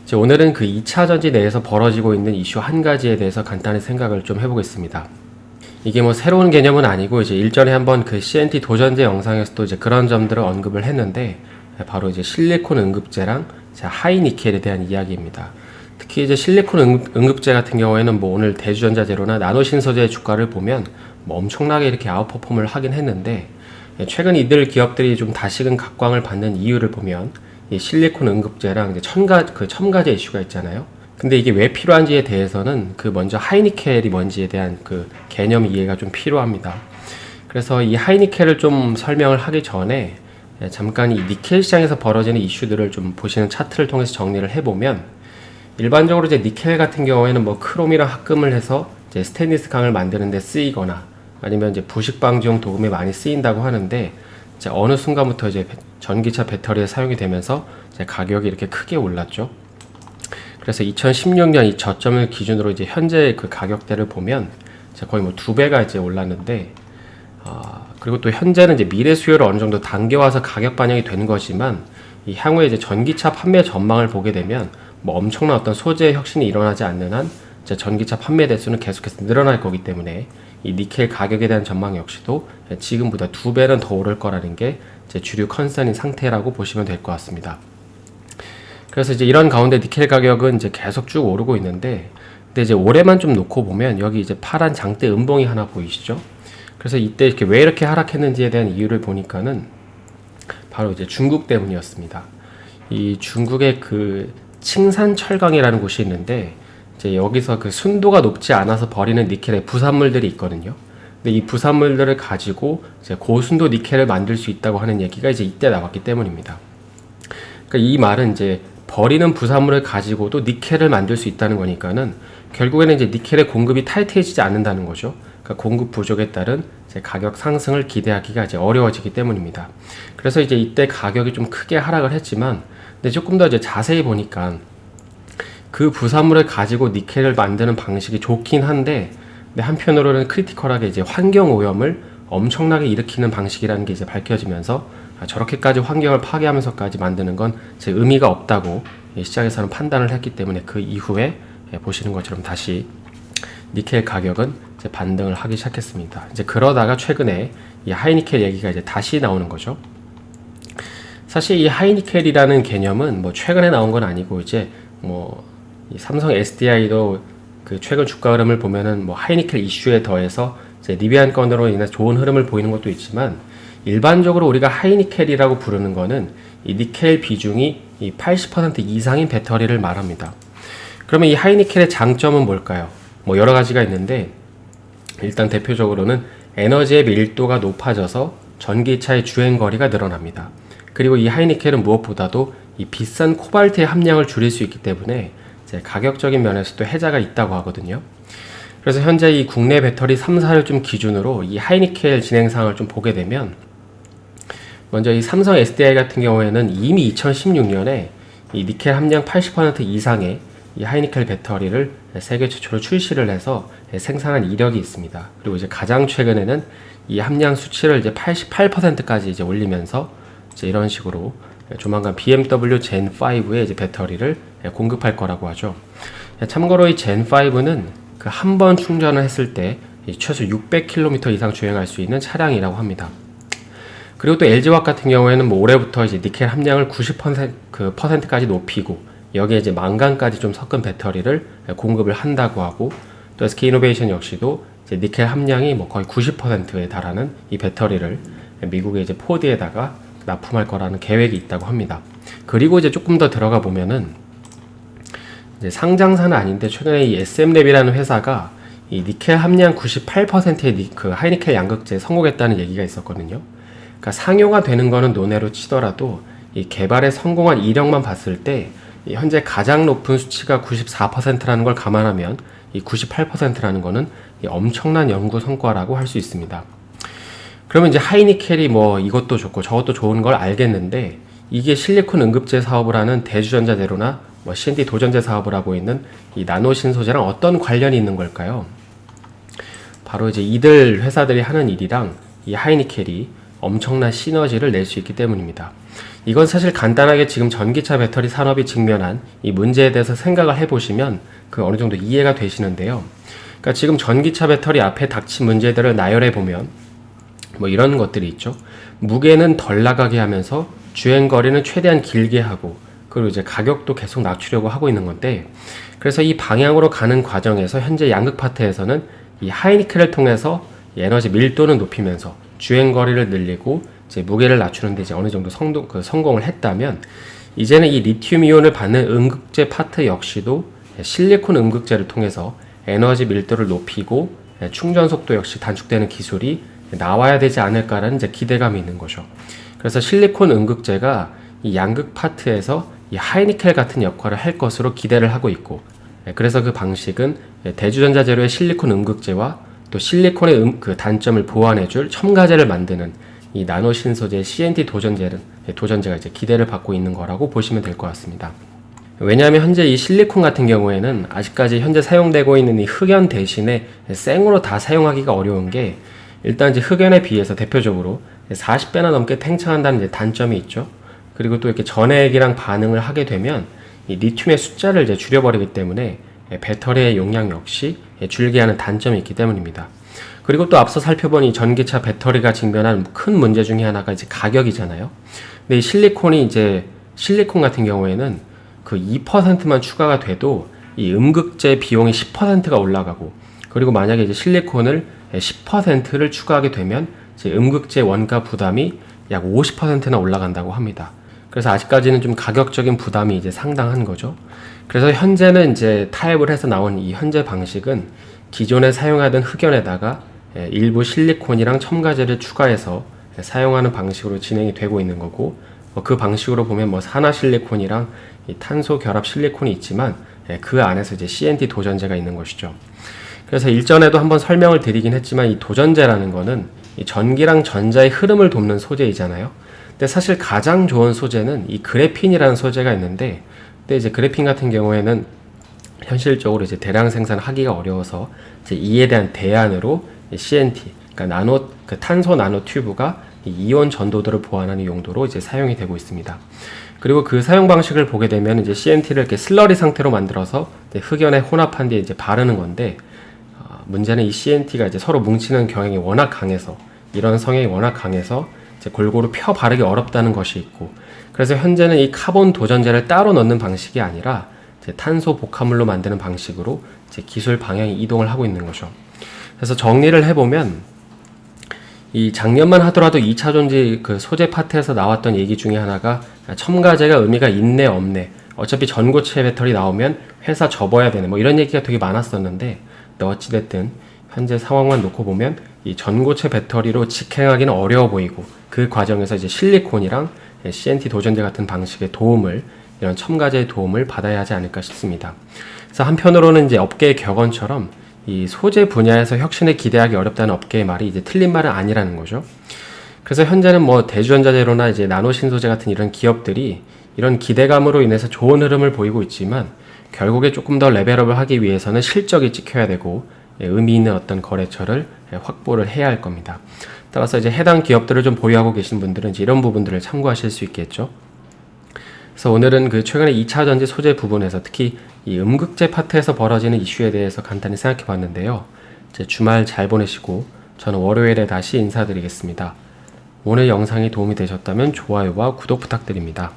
이제 오늘은 그 2차 전지 내에서 벌어지고 있는 이슈 한 가지에 대해서 간단히 생각을 좀 해보겠습니다. 이게 뭐 새로운 개념은 아니고 이제 일전에 한번 그 CNT 도전제 영상에서도 이제 그런 점들을 언급을 했는데 바로 이제 실리콘 응급제랑 하이니켈에 대한 이야기입니다. 특히 이제 실리콘 응급제 같은 경우에는 뭐 오늘 대주전자재료나 나노신소재의 주가를 보면 뭐 엄청나게 이렇게 아웃퍼폼을 하긴 했는데 최근 이들 기업들이 좀 다시금 각광을 받는 이유를 보면 이 실리콘 응급제랑 이제 첨가제 이슈가 있잖아요. 근데 이게 왜 필요한지에 대해서는 그 먼저 하이니켈이 뭔지에 대한 그 개념 이해가 좀 필요합니다. 그래서 이 하이니켈을 좀 설명을 하기 전에 잠깐 이 니켈 시장에서 벌어지는 이슈들을 좀 보시는 차트를 통해서 정리를 해보면 일반적으로 이제 니켈 같은 경우에는 뭐 크롬이랑 합금을 해서 이제 스테인리스 강을 만드는 데 쓰이거나 아니면 이제 부식 방지용 도금에 많이 쓰인다고 하는데 이제 어느 순간부터 이제 전기차 배터리에 사용이 되면서 이제 가격이 이렇게 크게 올랐죠. 그래서 2016년 이 저점을 기준으로 이제 현재 그 가격대를 보면 이제 거의 뭐 2배가 이제 올랐는데, 그리고 또 현재는 이제 미래 수요를 어느 정도 당겨와서 가격 반영이 된 거지만 이 향후에 이제 전기차 판매 전망을 보게 되면 뭐 엄청난 어떤 소재 혁신이 일어나지 않는 한 이제 전기차 판매 대수는 계속해서 늘어날 거기 때문에 이 니켈 가격에 대한 전망 역시도 지금보다 2배는 더 오를 거라는 게 이제 주류 컨센인 상태라고 보시면 될 것 같습니다. 그래서 이제 이런 가운데 니켈 가격은 이제 계속 쭉 오르고 있는데, 근데 이제 올해만 좀 놓고 보면 여기 이제 파란 장대 음봉이 하나 보이시죠? 그래서 이때 이렇게 왜 이렇게 하락했는지에 대한 이유를 보니까는 바로 이제 중국 때문이었습니다. 이 중국의 그 칭산철강이라는 곳이 있는데 이제 여기서 그 순도가 높지 않아서 버리는 니켈의 부산물들이 있거든요. 근데 이 부산물들을 가지고 이제 고순도 니켈을 만들 수 있다고 하는 얘기가 이제 이때 나왔기 때문입니다. 그러니까 이 말은 이제 버리는 부산물을 가지고도 니켈을 만들 수 있다는 거니까는 결국에는 이제 니켈의 공급이 타이트해지지 않는다는 거죠. 그러니까 공급 부족에 따른 이제 가격 상승을 기대하기가 이제 어려워지기 때문입니다. 그래서 이제 이때 가격이 좀 크게 하락을 했지만, 근데 조금 더 이제 자세히 보니까 그 부산물을 가지고 니켈을 만드는 방식이 좋긴 한데, 근데 한편으로는 크리티컬하게 이제 환경 오염을 엄청나게 일으키는 방식이라는 게 이제 밝혀지면서 저렇게까지 환경을 파괴하면서까지 만드는 건 제 의미가 없다고 시장에서는 판단을 했기 때문에 그 이후에 보시는 것처럼 다시 니켈 가격은 이제 반등을 하기 시작했습니다. 이제 그러다가 최근에 이 하이니켈 얘기가 이제 다시 나오는 거죠. 사실 이 하이니켈이라는 개념은 뭐 최근에 나온 건 아니고 이제 뭐 이 삼성 SDI도 그 최근 주가 흐름을 보면은 뭐 하이니켈 이슈에 더해서 이제 리비안 건으로 인해서 좋은 흐름을 보이는 것도 있지만, 일반적으로 우리가 하이니켈이라고 부르는 거는 이 니켈 비중이 이 80% 이상인 배터리를 말합니다. 그러면 이 하이니켈의 장점은 뭘까요? 뭐 여러 가지가 있는데, 일단 대표적으로는 에너지의 밀도가 높아져서 전기차의 주행거리가 늘어납니다. 그리고 이 하이니켈은 무엇보다도 이 비싼 코발트의 함량을 줄일 수 있기 때문에 이제 가격적인 면에서도 혜자가 있다고 하거든요. 그래서 현재 이 국내 배터리 3사를 좀 기준으로 이 하이니켈 진행상을 좀 보게 되면, 먼저 이 삼성 SDI 같은 경우에는 이미 2016년에 이 니켈 함량 80% 이상의 이 하이니켈 배터리를 세계 최초로 출시를 해서 생산한 이력이 있습니다. 그리고 이제 가장 최근에는 이 함량 수치를 이제 88%까지 이제 올리면서 이제 이런 식으로 조만간 BMW Gen 5의 이제 배터리를 공급할 거라고 하죠. 참고로 이 Gen 5는 그 한 번 충전을 했을 때 최소 600km 이상 주행할 수 있는 차량이라고 합니다. 그리고 또 LG화학 같은 경우에는 뭐 올해부터 이제 니켈 함량을 90%까지 높이고 여기에 이제 망간까지 좀 섞은 배터리를 공급을 한다고 하고, 또 SK이노베이션 역시도 이제 니켈 함량이 뭐 거의 90%에 달하는 이 배터리를 미국의 이제 포드에다가 납품할 거라는 계획이 있다고 합니다. 그리고 이제 조금 더 들어가 보면은 이제 상장사는 아닌데 최근에 이 SM랩이라는 회사가 이 니켈 함량 98%의 그 하이니켈 양극재에 성공했다는 얘기가 있었거든요. 그러니까 상용화 되는 거는 논외로 치더라도 이 개발에 성공한 이력만 봤을 때 현재 가장 높은 수치가 94%라는 걸 감안하면 이 98%라는 거는 엄청난 연구 성과라고 할 수 있습니다. 그러면 이제 하이니켈이 뭐 이것도 좋고 저것도 좋은 걸 알겠는데, 이게 실리콘 응급제 사업을 하는 대주전자재료나 뭐 CNT 도전제 사업을 하고 있는 이 나노신소재랑 어떤 관련이 있는 걸까요? 바로 이제 이들 회사들이 하는 일이랑 이 하이니켈이 엄청난 시너지를 낼 수 있기 때문입니다. 이건 사실 간단하게 지금 전기차 배터리 산업이 직면한 이 문제에 대해서 생각을 해보시면 그 어느 정도 이해가 되시는데요. 그러니까 지금 전기차 배터리 앞에 닥친 문제들을 나열해 보면 뭐 이런 것들이 있죠. 무게는 덜 나가게 하면서 주행거리는 최대한 길게 하고, 그리고 이제 가격도 계속 낮추려고 하고 있는 건데, 그래서 이 방향으로 가는 과정에서 현재 양극 파트에서는 이 하이니켈을 통해서 에너지 밀도는 높이면서 주행거리를 늘리고 이제 무게를 낮추는데 이제 어느 정도 성공을 했다면, 이제는 이 리튬 이온을 받는 음극재 파트 역시도 실리콘 음극재를 통해서 에너지 밀도를 높이고 충전 속도 역시 단축되는 기술이 나와야 되지 않을까라는 이제 기대감이 있는 거죠. 그래서 실리콘 음극재가 이 양극 파트에서 이 하이니켈 같은 역할을 할 것으로 기대를 하고 있고, 그래서 그 방식은 대주전자 재료의 실리콘 음극재와 또 실리콘의 그 단점을 보완해줄 첨가제를 만드는 이 나노 신소재 CNT 도전제가 이제 기대를 받고 있는 거라고 보시면 될 것 같습니다. 왜냐하면 현재 이 실리콘 같은 경우에는 아직까지 현재 사용되고 있는 이 흑연 대신에 생으로 다 사용하기가 어려운 게, 일단 이제 흑연에 비해서 대표적으로 40배나 넘게 팽창한다는 이제 단점이 있죠. 그리고 또 이렇게 전해액이랑 반응을 하게 되면 이 리튬의 숫자를 이제 줄여버리기 때문에 배터리의 용량 역시 줄게 하는 단점이 있기 때문입니다. 그리고 또 앞서 살펴본 이 전기차 배터리가 직면한 큰 문제 중에 하나가 이제 가격이잖아요. 근데 이 실리콘 같은 경우에는 그 2%만 추가가 돼도 이 음극재 비용이 10%가 올라가고, 그리고 만약에 이제 실리콘을 10%를 추가하게 되면 이제 음극재 원가 부담이 약 50%나 올라간다고 합니다. 그래서 아직까지는 좀 가격적인 부담이 이제 상당한 거죠. 그래서 현재는 이제 타협을 해서 나온 이 현재 방식은 기존에 사용하던 흑연에다가 일부 실리콘이랑 첨가제를 추가해서 사용하는 방식으로 진행이 되고 있는 거고, 그 방식으로 보면 뭐 산화 실리콘이랑 이 탄소 결합 실리콘이 있지만 그 안에서 이제 CNT 도전제가 있는 것이죠. 그래서 일전에도 한번 설명을 드리긴 했지만, 이 도전제라는 거는 이 전기랑 전자의 흐름을 돕는 소재이잖아요. 근데 사실 가장 좋은 소재는 이 그래핀이라는 소재가 있는데, 근데 이제 그래핀 같은 경우에는 현실적으로 이제 대량 생산하기가 어려워서 이제 이에 대한 대안으로 CNT, 그러니까 탄소 나노 튜브가 이온 전도도를 보완하는 용도로 이제 사용이 되고 있습니다. 그리고 그 사용 방식을 보게 되면 이제 CNT를 이렇게 슬러리 상태로 만들어서 흑연에 혼합한 뒤에 이제 바르는 건데, 문제는 이 CNT가 이제 서로 뭉치는 경향이 워낙 강해서, 이런 성향이 워낙 강해서 이제 골고루 펴 바르기 어렵다는 것이 있고, 그래서 현재는 이 카본 도전제를 따로 넣는 방식이 아니라 이제 탄소 복합물로 만드는 방식으로 이제 기술 방향이 이동을 하고 있는 거죠. 그래서 정리를 해보면, 이 작년만 하더라도 2차 전지 그 소재 파트에서 나왔던 얘기 중에 하나가 첨가제가 의미가 있네 없네, 어차피 전고체 배터리 나오면 회사 접어야 되네, 뭐 이런 얘기가 되게 많았었는데, 어찌됐든 현재 상황만 놓고 보면 이 전고체 배터리로 직행하기는 어려워 보이고, 그 과정에서 이제 실리콘이랑 CNT 도전제 같은 방식의 도움을, 이런 첨가제의 도움을 받아야 하지 않을까 싶습니다. 그래서 한편으로는 이제 업계의 격언처럼 이 소재 분야에서 혁신을 기대하기 어렵다는 업계의 말이 이제 틀린 말은 아니라는 거죠. 그래서 현재는 뭐 대주전자재료나 이제 나노 신소재 같은 이런 기업들이 이런 기대감으로 인해서 좋은 흐름을 보이고 있지만, 결국에 조금 더 레벨업을 하기 위해서는 실적이 찍혀야 되고 의미 있는 어떤 거래처를 확보를 해야 할 겁니다. 따라서 이제 해당 기업들을 좀 보유하고 계신 분들은 이제 이런 부분들을 참고하실 수 있겠죠. 그래서 오늘은 그 최근에 2차 전지 소재 부분에서 특히 이 음극재 파트에서 벌어지는 이슈에 대해서 간단히 생각해 봤는데요. 이제 주말 잘 보내시고 저는 월요일에 다시 인사드리겠습니다. 오늘 영상이 도움이 되셨다면 좋아요와 구독 부탁드립니다.